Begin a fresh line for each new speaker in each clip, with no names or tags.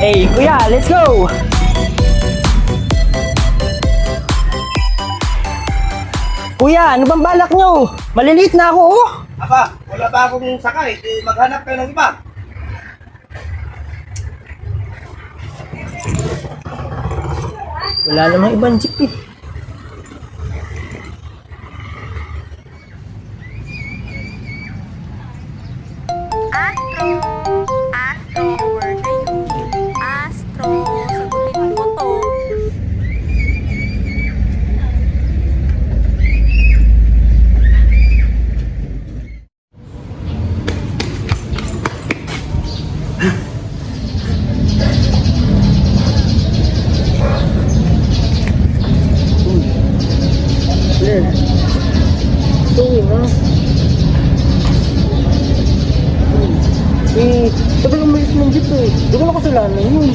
Hey, kuya, let's go! Kuya, ano bang balak nyo? Maliliit na ako, oh!
Aba, wala ba akong sakay? Di maghanap kayo ng iba.
Wala namang ibang jeep, eh.
Astro, where na yun? Astro, sagutin mo to.
Claire. Tuwin, ha? Tagal umalis ng jeep, eh. Di ko na kasalanan yun.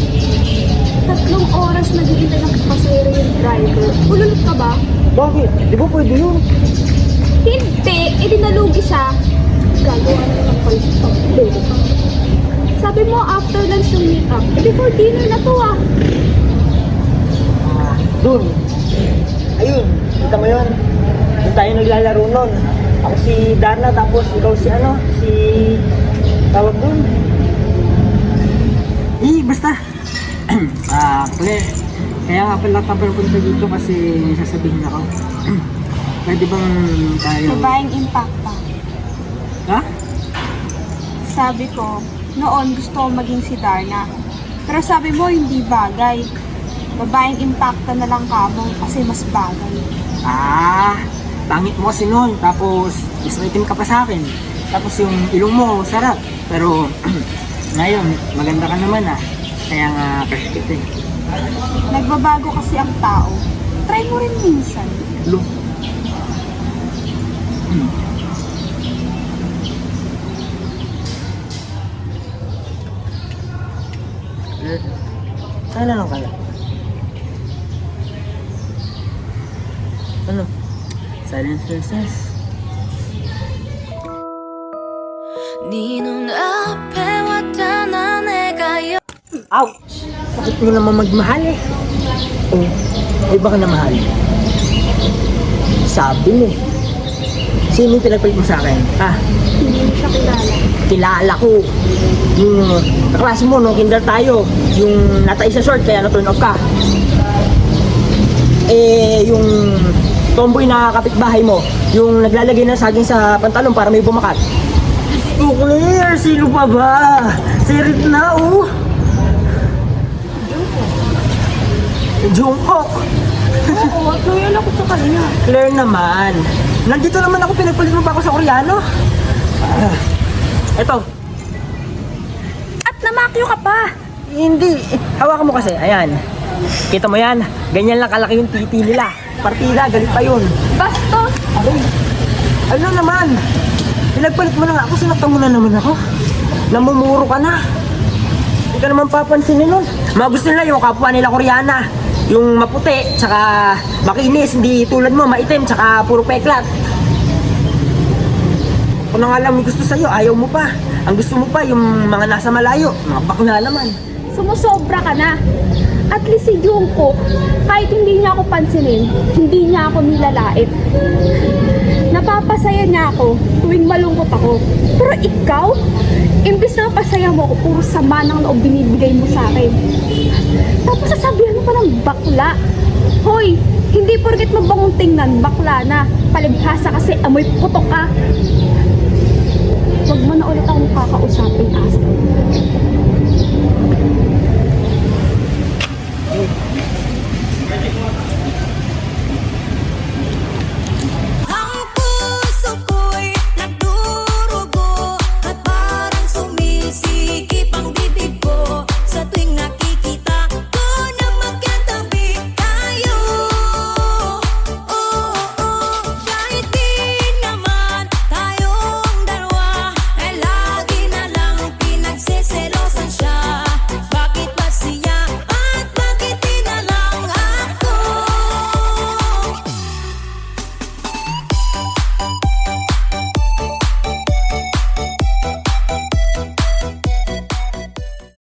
3 oras naghihintay ng pasahero yung driver. Ululot ka ba?
Bakit? Di ba pwede yun?
Hindi! E di nalugi siya. Gagawa na naman pala siya pag-lolo ka. Sabi mo after lunch yung meet up. E before dinner na to ah.
Dun. Ayun, kita mo yun. Doon tayo naglalaro nun. Ako si Darna, tapos ikaw si ano, si... Tawag dun. Basta. Claire. Kaya nga pala kapag punta dito kasi may sasabihin ako. Pwede bang tayo...
Babaeng impact pa.
Ha?
Sabi ko, noon gusto ko maging si Darna. Pero sabi mo hindi bagay. Babaeng impacta na lang kamo kasi mas bagay.
Pangit mo kasi nun. Tapos, ismaitim ka pa sa akin. Tapos yung ilong mo, sarap. Pero, ngayon, maganda ka naman ah. Kaya nga, crush kita eh.
Nagbabago kasi ang tao. Try mo rin minsan.
Lo. Sana lang kaya. Ano? Silent verses.
네 눈앞에 왔잖아 내가
Ouch! Sakit mo naman magmahal eh. Oh, ay baka na mahal. Sabi mo. Sino yung pinagpalit mo sa akin?
Hindi mo siya kilala.
Kilala ko. Yung kaklase mo nung kinder tayo. Yung natay sa short kaya na-turn off ka. Yung tomboy na kapitbahay mo. Yung naglalagay ng saging sa pantalon para may bumakat. Oh, Claire! Sino pa ba? Sirit na, oh! Jungkook!
Oo, loyal ako sa kanya.
Claire naman. Nandito naman ako, pinagpalit mo pa ako sa Koreano. Eto.
At namakyo ka pa.
Hindi. Hawakan mo kasi. Ayan. Kita mo yan. Ganyan lang kalaki yung titi nila. Partida, galit pa yun.
Bastos!
Aray. Ano naman? Pinagpalit mo na nga ako, sinaktan mo na naman ako. Namumuro ka na. Hindi ka naman papansinin nun. Mga gusto nila yung kapwa nila Koreana. Yung maputi, tsaka makinis, hindi tulad mo, maitim, tsaka puro peklat. Kung na nga lang may gusto sa'yo, ayaw mo pa. Ang gusto mo pa, yung mga nasa malayo, mga bakla naman.
Sumusobra ka na. At least si Jungkook, kahit hindi niya ako pansinin, hindi niya ako nilalait. Napapasaya niya ako tuwing malungkot ako. Pero ikaw, imbis na pasaya mo ako, puro sama ng loob binibigay mo sa akin. Tapos sasabihan mo pa ng bakla. Hoy, hindi porket mabangong tingnan, bakla na. Palibhasa kasi amoy putok ka. Huwag mo na ulit akong kakausapin, Astro.